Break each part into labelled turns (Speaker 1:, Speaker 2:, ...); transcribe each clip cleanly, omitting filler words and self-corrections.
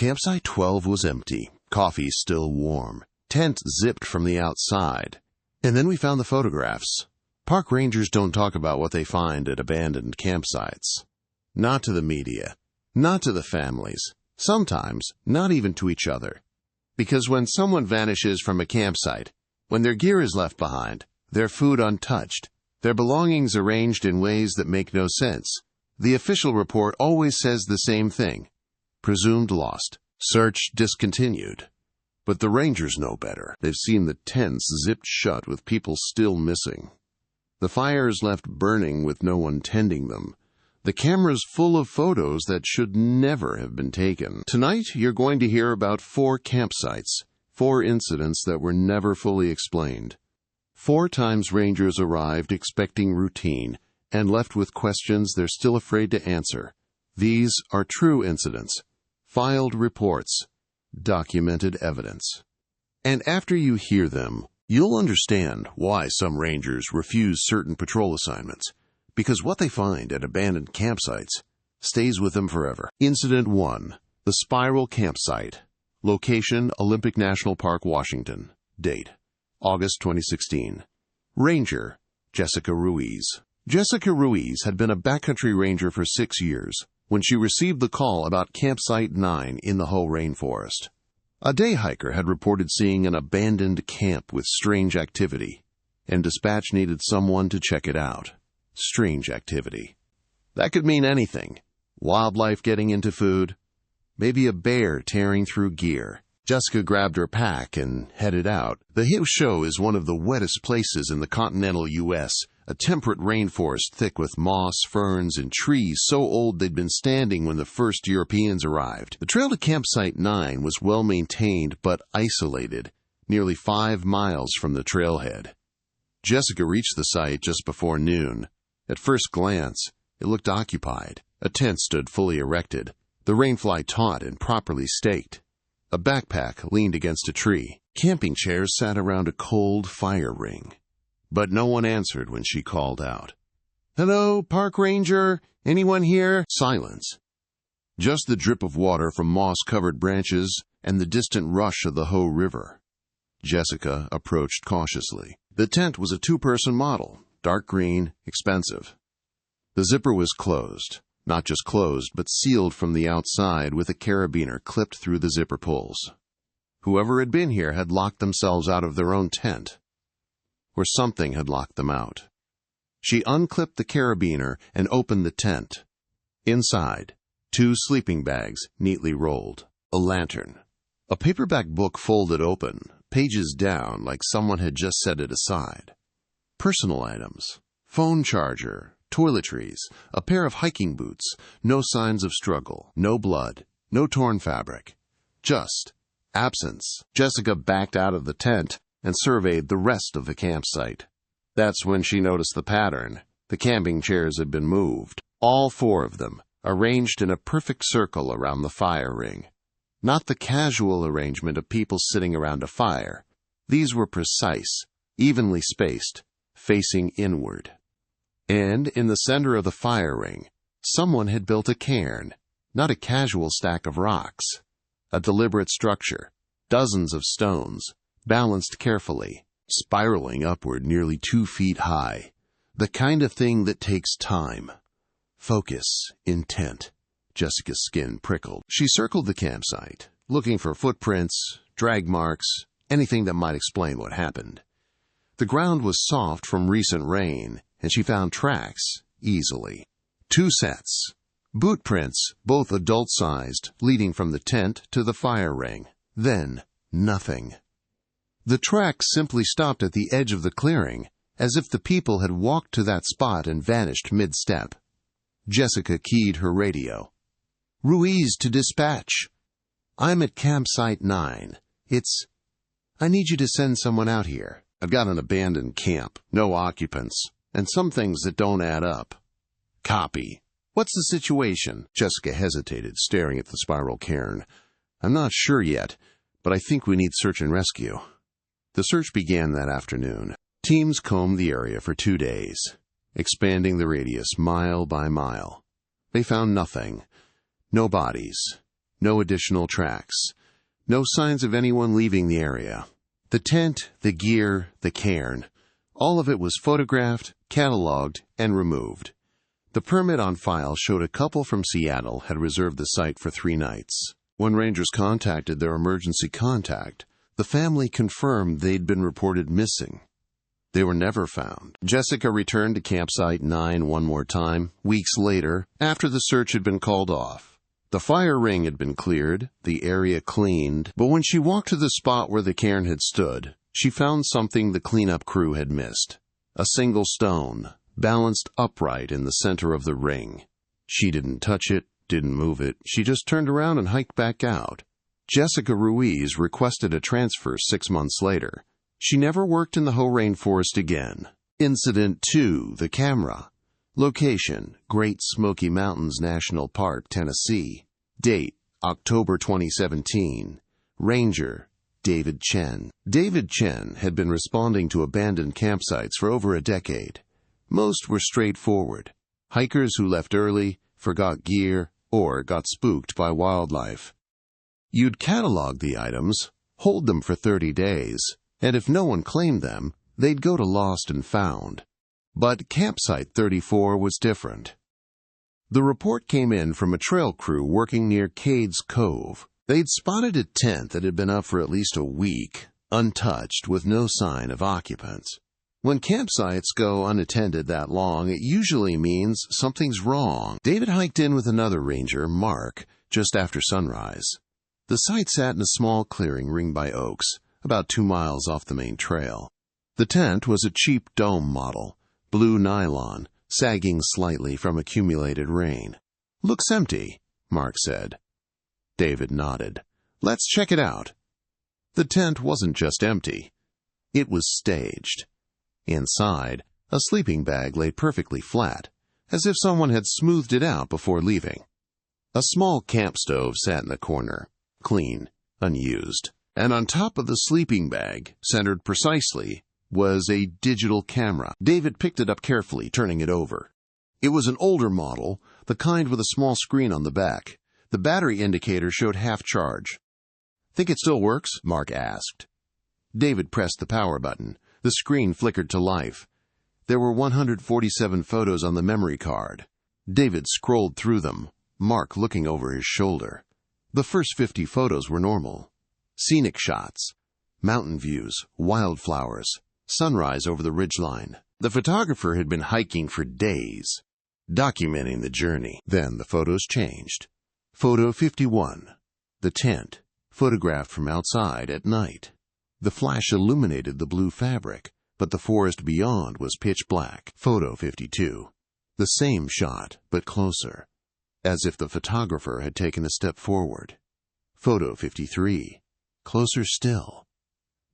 Speaker 1: Campsite 12 was empty, coffee still warm, tent zipped from the outside. And then we found the photographs. Park rangers don't talk about what they find at abandoned campsites. Not to the media, not to the families, sometimes not even to each other. Because when someone vanishes from a campsite, when their gear is left behind, their food untouched, their belongings arranged in ways that make no sense, the official report always says the same thing. Presumed lost. Search discontinued. But the rangers know better. They've seen the tents zipped shut with people still missing. The fires left burning with no one tending them. The cameras full of photos that should never have been taken. Tonight, you're going to hear about 4 campsites, 4 incidents that were never fully explained. 4 times rangers arrived expecting routine and left with questions they're still afraid to answer. These are true incidents, filed reports, documented evidence. And after you hear them, you'll understand why some rangers refuse certain patrol assignments, because what they find at abandoned campsites stays with them forever. Incident 1. The Spiral Campsite. Location: Olympic National Park, Washington. Date: August 2016. Ranger: Jessica Ruiz. Jessica Ruiz had been a backcountry ranger for 6 years when she received the call about Campsite 9 in the Hoh Rainforest. A day hiker had reported seeing an abandoned camp with strange activity, and dispatch needed someone to check it out. Strange activity. That could mean anything. Wildlife getting into food. Maybe a bear tearing through gear. Jessica grabbed her pack and headed out. The Hoh is one of the wettest places in the continental U.S., a temperate rainforest thick with moss, ferns, and trees so old they'd been standing when the first Europeans arrived. The trail to Campsite 9 was well maintained but isolated, nearly 5 miles from the trailhead. Jessica reached the site just before noon. At first glance, it looked occupied. A tent stood fully erected, the rainfly taut and properly staked. A backpack leaned against a tree. Camping chairs sat around a cold fire ring. But no one answered when she called out. "Hello, park ranger? Anyone here?" Silence. Just the drip of water from moss-covered branches and the distant rush of the Hoh River. Jessica approached cautiously. The tent was a 2-person model, dark green, expensive. The zipper was closed. Not just closed, but sealed from the outside with a carabiner clipped through the zipper pulls. Whoever had been here had locked themselves out of their own tent. Or something had locked them out. She unclipped the carabiner and opened the tent. Inside, 2 sleeping bags neatly rolled, a lantern, a paperback book folded open, pages down like someone had just set it aside. Personal items: phone charger, toiletries, a pair of hiking boots, no signs of struggle, no blood, no torn fabric. Just absence. Jessica backed out of the tent and surveyed the rest of the campsite. That's when she noticed the pattern. The camping chairs had been moved, all 4 of them, arranged in a perfect circle around the fire ring. Not the casual arrangement of people sitting around a fire. These were precise, evenly spaced, facing inward. And in the center of the fire ring, someone had built a cairn, not a casual stack of rocks. A deliberate structure, dozens of stones, balanced carefully, spiraling upward nearly 2 feet high. The kind of thing that takes time. Focus, intent. Jessica's skin prickled. She circled the campsite, looking for footprints, drag marks, anything that might explain what happened. The ground was soft from recent rain, and she found tracks easily. 2 sets. Boot prints, both adult-sized, leading from the tent to the fire ring. Then, nothing. The tracks simply stopped at the edge of the clearing, as if the people had walked to that spot and vanished mid-step. Jessica keyed her radio. "Ruiz to dispatch. I'm at Campsite 9. I need you to send someone out here. I've got an abandoned camp, no occupants, and some things that don't add up." "Copy. What's the situation?" Jessica hesitated, staring at the spiral cairn. "I'm not sure yet, but I think we need search and rescue." The search began that afternoon. Teams combed the area for 2 days, expanding the radius mile by mile. They found nothing. No bodies. No additional tracks. No signs of anyone leaving the area. The tent, the gear, the cairn, all of it was photographed, cataloged, and removed. The permit on file showed a couple from Seattle had reserved the site for 3 nights. When rangers contacted their emergency contact, the family confirmed they'd been reported missing. They were never found. Jessica returned to Campsite 9 one more time, weeks later, after the search had been called off. The fire ring had been cleared, the area cleaned, but when she walked to the spot where the cairn had stood, she found something the cleanup crew had missed. A single stone, balanced upright in the center of the ring. She didn't touch it, didn't move it, she just turned around and hiked back out. Jessica Ruiz requested a transfer 6 months later. She never worked in the Hoh Rainforest again. Incident 2, the camera. Location, Great Smoky Mountains National Park, Tennessee. Date, October 2017. Ranger, David Chen. David Chen had been responding to abandoned campsites for over a decade. Most were straightforward. Hikers who left early, forgot gear, or got spooked by wildlife. You'd catalog the items, hold them for 30 days, and if no one claimed them, they'd go to Lost and Found. But Campsite 34 was different. The report came in from a trail crew working near Cades Cove. They'd spotted a tent that had been up for at least a week, untouched, with no sign of occupants. When campsites go unattended that long, it usually means something's wrong. David hiked in with another ranger, Mark, just after sunrise. The site sat in a small clearing ringed by oaks, about 2 miles off the main trail. The tent was a cheap dome model, blue nylon, sagging slightly from accumulated rain. "Looks empty," Mark said. David nodded. "Let's check it out." The tent wasn't just empty. It was staged. Inside, a sleeping bag lay perfectly flat, as if someone had smoothed it out before leaving. A small camp stove sat in the corner, clean, unused. And on top of the sleeping bag, centered precisely, was a digital camera. David picked it up carefully, turning it over. It was an older model, the kind with a small screen on the back. The battery indicator showed half charge. "Think it still works?" Mark asked. David pressed the power button. The screen flickered to life. There were 147 photos on the memory card. David scrolled through them, Mark looking over his shoulder. The first 50 photos were normal. Scenic shots, mountain views, wildflowers, sunrise over the ridgeline. The photographer had been hiking for days, documenting the journey. Then the photos changed. Photo 51. The tent, photographed from outside at night. The flash illuminated the blue fabric, but the forest beyond was pitch black. Photo 52. The same shot, but closer, as if the photographer had taken a step forward. Photo 53. Closer still.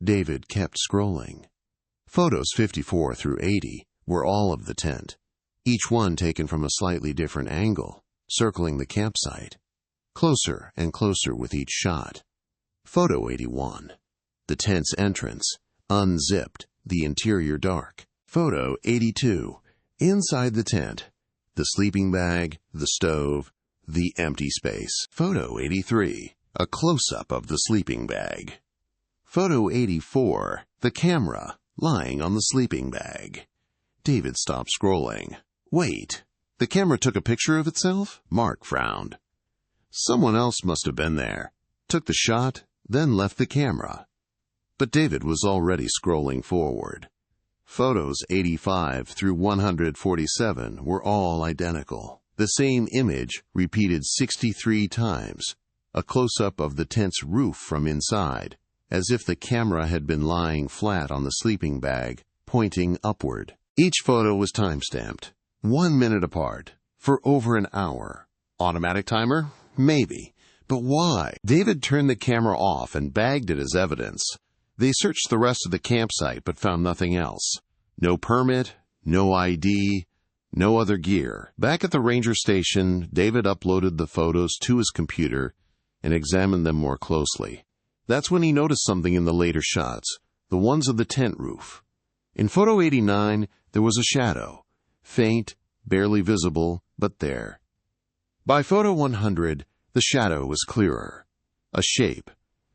Speaker 1: David kept scrolling. Photos 54 through 80 were all of the tent, each one taken from a slightly different angle, circling the campsite. Closer and closer with each shot. Photo 81. The tent's entrance, unzipped, the interior dark. Photo 82. Inside the tent, the sleeping bag, the stove, the empty space. Photo 83. A close-up of the sleeping bag. Photo 84. The camera, lying on the sleeping bag. David stopped scrolling. "Wait, the camera took a picture of itself?" Mark frowned. "Someone else must have been there, took the shot, then left the camera." But David was already scrolling forward. Photos 85 through 147 were all identical. The same image repeated 63 times. A close-up of the tent's roof from inside, as if the camera had been lying flat on the sleeping bag, pointing upward. Each photo was time-stamped, 1 minute apart, for over an hour. Automatic timer? Maybe. But why? David turned the camera off and bagged it as evidence. They searched the rest of the campsite but found nothing else. No permit, no ID, no other gear. Back at the ranger station, David uploaded the photos to his computer and examined them more closely. That's when he noticed something in the later shots, the ones of the tent roof. In photo 89, there was a shadow, faint, barely visible, but there. By photo 100, the The shadow was clearer. A shape,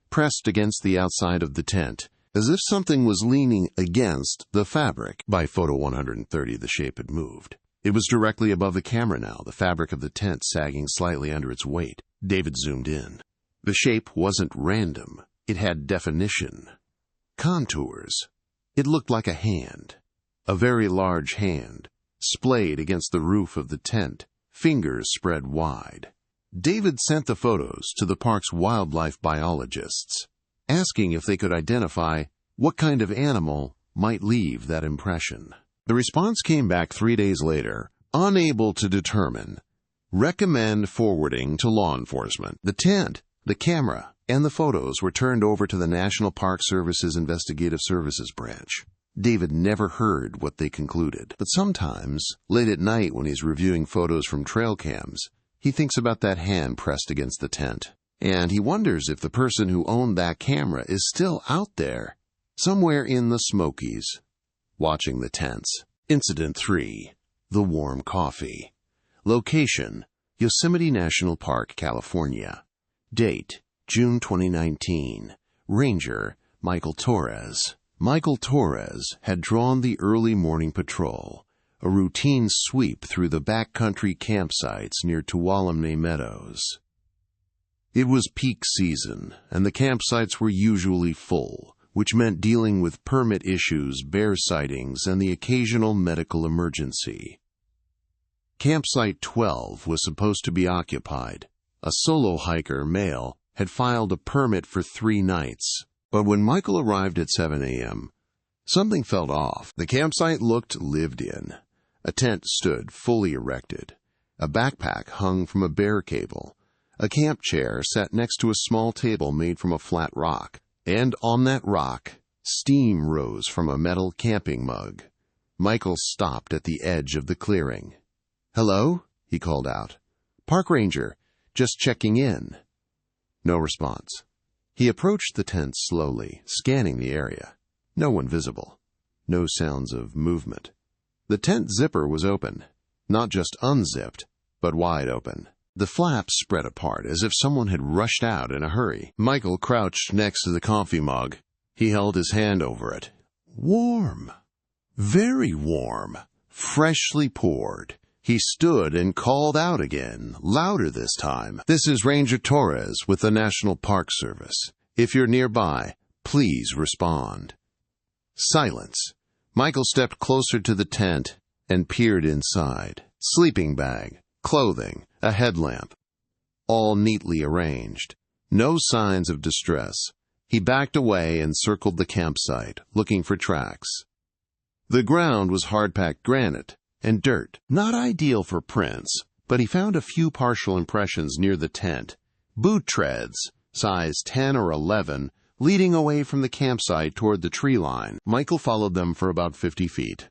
Speaker 1: pressed against the outside of the tent, as if something was leaning against the fabric. By photo 130, the shape had moved. It was directly above the camera now, the fabric of the tent sagging slightly under its weight. David zoomed in. The shape wasn't random. It had definition. Contours. It looked like a hand. A very large hand, splayed against the roof of the tent, fingers spread wide. David sent the photos to the park's wildlife biologists, asking if they could identify what kind of animal might leave that impression. The response came back 3 days later, unable to determine. Recommend forwarding to law enforcement. The tent, the camera, and the photos were turned over to the National Park Service's Investigative Services Branch. David never heard what they concluded, but sometimes, late at night when he's reviewing photos from trail cams, he thinks about that hand pressed against the tent. And he wonders if the person who owned that camera is still out there, somewhere in the Smokies, watching the tents. Incident 3. The warm coffee. Location: Yosemite National Park, California. Date: June 2019. Ranger: Michael Torres. Michael Torres had drawn the early morning patrol, a routine sweep through the backcountry campsites near Tuolumne Meadows. It was peak season, and the campsites were usually full, which meant dealing with permit issues, bear sightings, and the occasional medical emergency. Campsite 12 was supposed to be occupied. A solo hiker, male, had filed a permit for 3 nights, but when Michael arrived at 7 a.m., something felt off. The campsite looked lived in. A tent stood fully erected. A backpack hung from a bear cable. A camp chair sat next to a small table made from a flat rock, and on that rock, steam rose from a metal camping mug. Michael stopped at the edge of the clearing. "Hello?" he called out. "Park ranger, just checking in." No response. He approached the tent slowly, scanning the area. No one visible. No sounds of movement. The tent zipper was open, not just unzipped, but wide open. The flaps spread apart as if someone had rushed out in a hurry. Michael crouched next to the coffee mug. He held his hand over it. Warm. Very warm. Freshly poured. He stood and called out again, louder this time. "This is Ranger Torres with the National Park Service. If you're nearby, please respond." Silence. Michael stepped closer to the tent and peered inside. Sleeping bag, clothing, a headlamp, all neatly arranged. No signs of distress. He backed away and circled the campsite, looking for tracks. The ground was hard-packed granite and dirt, not ideal for prints, but he found a few partial impressions near the tent. Boot treads, size 10 or 11, leading away from the campsite toward the tree line. Michael followed them for about 50 feet.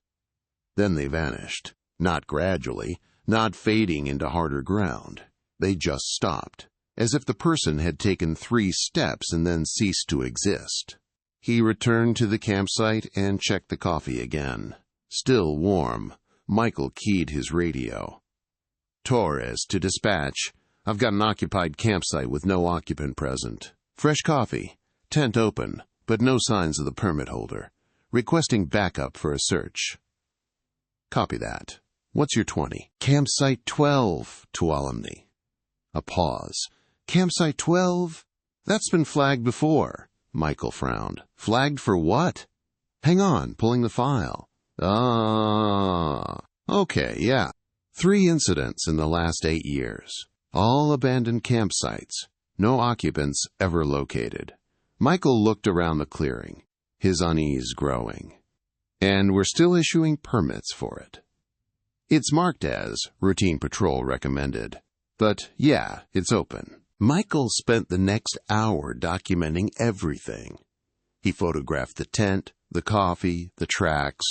Speaker 1: Then they vanished, not gradually, not fading into harder ground. They just stopped, as if the person had taken 3 steps and then ceased to exist. He returned to the campsite and checked the coffee again. Still warm, Michael keyed his radio. "Torres to dispatch. I've got an occupied campsite with no occupant present. Fresh coffee. Tent open, but no signs of the permit holder. Requesting backup for a search." "Copy that. What's your 20? "Campsite 12, Tuolumne." A pause. "Campsite 12? That's been flagged before." Michael frowned. "Flagged for what?" "Hang on, pulling the file." Okay, yeah. 3 incidents in the last 8 years. All abandoned campsites. No occupants ever located." Michael looked around the clearing, his unease growing. "And we're still issuing permits for it. It's marked as routine patrol recommended. But yeah, it's open." Michael spent the next hour documenting everything. He photographed the tent, the coffee, the tracks.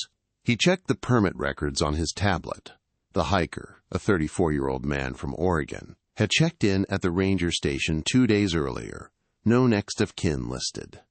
Speaker 1: He checked the permit records on his tablet. The hiker, a 34-year-old man from Oregon, had checked in at the ranger station 2 days earlier. No next of kin listed.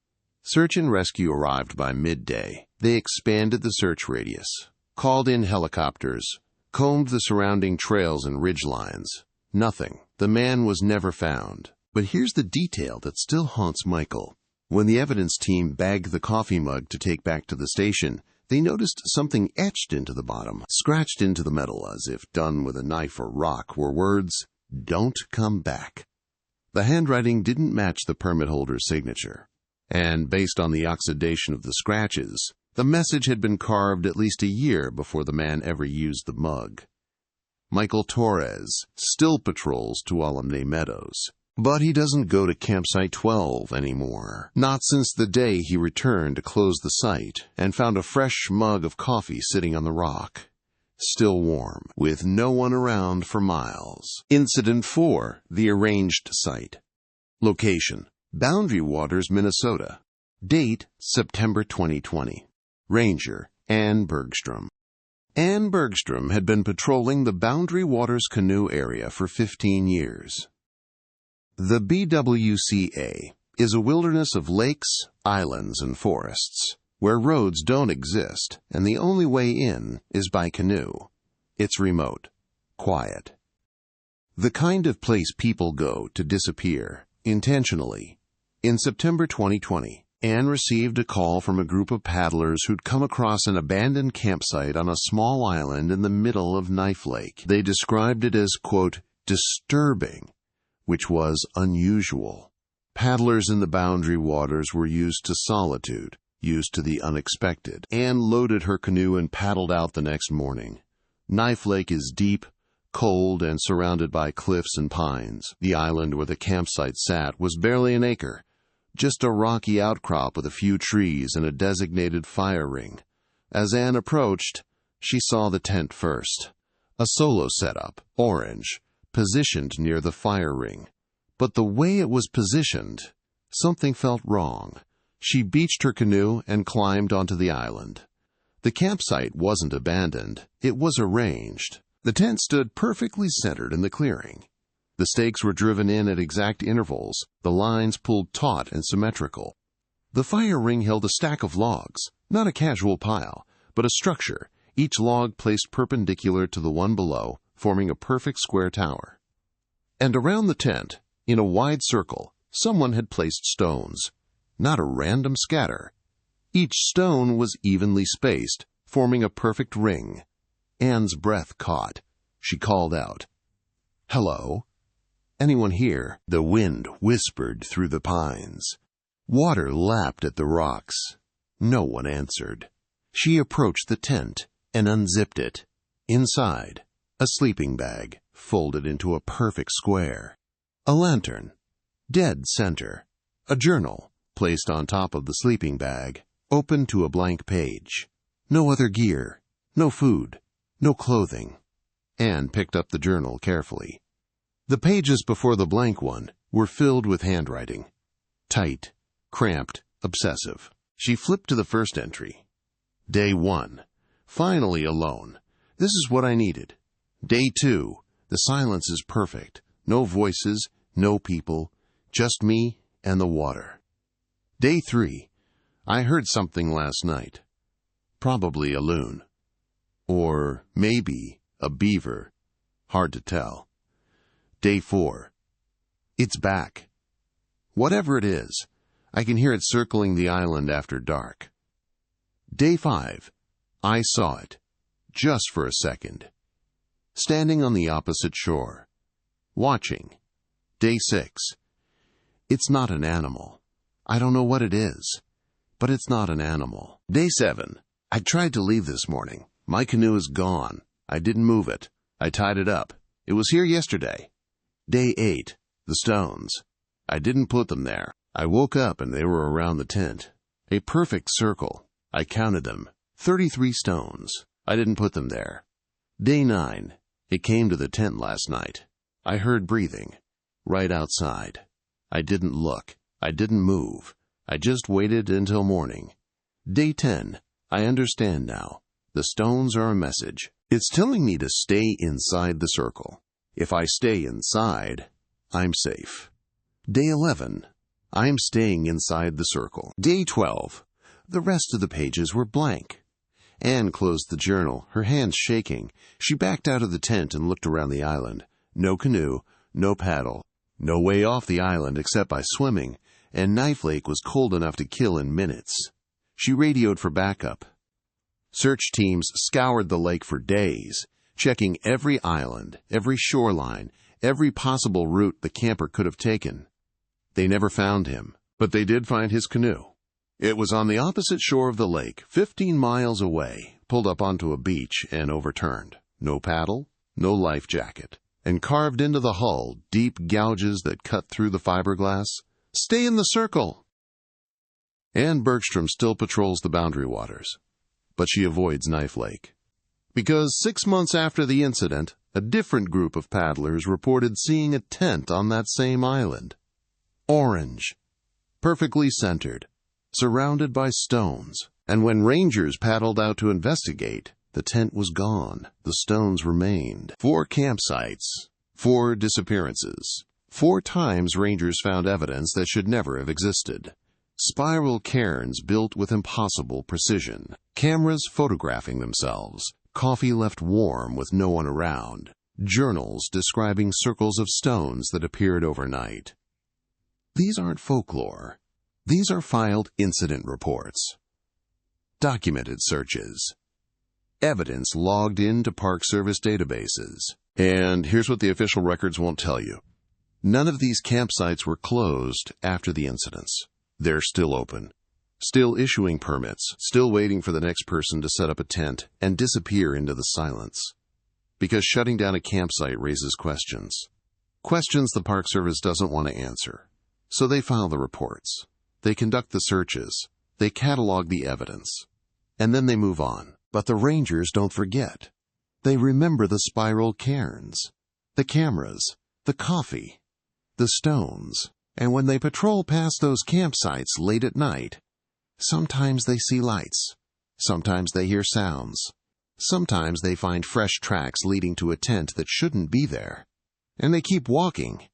Speaker 1: Search and rescue arrived by midday. They expanded the search radius, called in helicopters, combed the surrounding trails and ridgelines. Nothing. The man was never found. But here's the detail that still haunts Michael. When the evidence team bagged the coffee mug to take back to the station, they noticed something etched into the bottom, scratched into the metal as if done with a knife or rock, were words, "Don't come back." The handwriting didn't match the permit holder's signature. And based on the oxidation of the scratches, the message had been carved at least a year before the man ever used the mug. Michael Torres still patrols Tuolumne Meadows, but he doesn't go to Campsite 12 anymore. Not since the day he returned to close the site and found a fresh mug of coffee sitting on the rock, still warm, with no one around for miles. Incident 4, the arranged site. Location: Boundary Waters, Minnesota. Date: September 2020. Ranger: Ann Bergstrom. Ann Bergstrom had been patrolling the Boundary Waters canoe area for 15 years. The BWCA is a wilderness of lakes, islands, and forests, where roads don't exist, and the only way in is by canoe. It's remote, quiet. The kind of place people go to disappear, intentionally. In September 2020, Anne received a call from a group of paddlers who'd come across an abandoned campsite on a small island in the middle of Knife Lake. They described it as, quote, disturbing, which was unusual. Paddlers in the Boundary Waters were used to solitude, used to the unexpected. Anne loaded her canoe and paddled out the next morning. Knife Lake is deep, cold, and surrounded by cliffs and pines. The island where the campsite sat was barely an acre, just a rocky outcrop with a few trees and a designated fire ring. As Anne approached, she saw the tent first. A solo setup, orange, positioned near the fire ring. But the way it was positioned, something felt wrong. She beached her canoe and climbed onto the island. The campsite wasn't abandoned, it was arranged. The tent stood perfectly centered in the clearing. The stakes were driven in at exact intervals, the lines pulled taut and symmetrical. The fire ring held a stack of logs, not a casual pile, but a structure, each log placed perpendicular to the one below, forming a perfect square tower. And around the tent, in a wide circle, someone had placed stones, not a random scatter. Each stone was evenly spaced, forming a perfect ring. Anne's breath caught. She called out, "Hello? Anyone here?" The wind whispered through the pines. Water lapped at the rocks. No one answered. She approached the tent and unzipped it. Inside, a sleeping bag, folded into a perfect square. A lantern, dead center. A journal, placed on top of the sleeping bag, open to a blank page. No other gear, no food, no clothing. Anne picked up the journal carefully. The pages before the blank one were filled with handwriting. Tight, cramped, obsessive. She flipped to the first entry. Day 1. Finally alone. This is what I needed. Day 2. The silence is perfect. No voices, no people, just me and the water. Day 3. I heard something last night. Probably a loon. Or maybe a beaver. Hard to tell. Day 4. It's back. Whatever it is, I can hear it circling the island after dark. Day 5. I saw it, just for a second. Standing on the opposite shore. Watching. Day 6. It's not an animal. I don't know what it is, but it's not an animal. Day 7. I tried to leave this morning. My canoe is gone. I didn't move it. I tied it up. It was here yesterday. Day 8. The stones. I didn't put them there. I woke up and they were around the tent. A perfect circle. I counted them. 33 stones. I didn't put them there. Day 9. It came to the tent last night. I heard breathing. Right outside. I didn't look. I didn't move. I just waited until morning. Day 10. I understand now. The stones are a message. It's telling me to stay inside the circle. If I stay inside, I'm safe. Day 11. I'm staying inside the circle. Day 12. The rest of the pages were blank. Anne closed the journal, her hands shaking. She backed out of the tent and looked around the island. No canoe, no paddle, no way off the island except by swimming, and Knife Lake was cold enough to kill in minutes. She radioed for backup. Search teams scoured the lake for days, checking every island, every shoreline, every possible route the camper could have taken. They never found him, but they did find his canoe. It was on the opposite shore of the lake, 15 miles away, pulled up onto a beach and overturned. No paddle, no life jacket, and carved into the hull deep gouges that cut through the fiberglass. "Stay in the circle!" Ann Bergstrom still patrols the boundary waters, but she avoids Knife Lake. Because 6 months after the incident, a different group of paddlers reported seeing a tent on that same island. Orange, perfectly centered, surrounded by stones. And when rangers paddled out to investigate, the tent was gone. The stones remained. 4 campsites, 4 disappearances. 4 times rangers found evidence that should never have existed. Spiral cairns built with impossible precision. Cameras photographing themselves. Coffee left warm with no one around. Journals describing circles of stones that appeared overnight. These aren't folklore. These are filed incident reports. Documented searches. Evidence logged into Park Service databases. And here's what the official records won't tell you. None of these campsites were closed after the incidents. They're still open, still issuing permits, still waiting for the next person to set up a tent and disappear into the silence. Because shutting down a campsite raises questions. Questions the Park Service doesn't want to answer. So they file the reports. They conduct the searches. They catalog the evidence. And then they move on. But the rangers don't forget. They remember the spiral cairns, the cameras, the coffee, the stones. And when they patrol past those campsites late at night, sometimes they see lights, sometimes they hear sounds, sometimes they find fresh tracks leading to a tent that shouldn't be there. And they keep walking.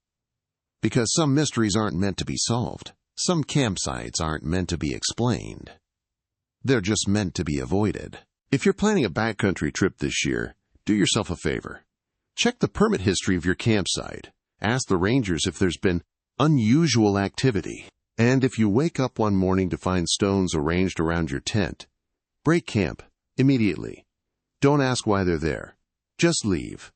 Speaker 1: Because some mysteries aren't meant to be solved. Some campsites aren't meant to be explained. They're just meant to be avoided. If you're planning a backcountry trip this year, do yourself a favor. Check the permit history of your campsite. Ask the rangers if there's been unusual activity. And if you wake up one morning to find stones arranged around your tent, break camp immediately. Don't ask why they're there. Just leave.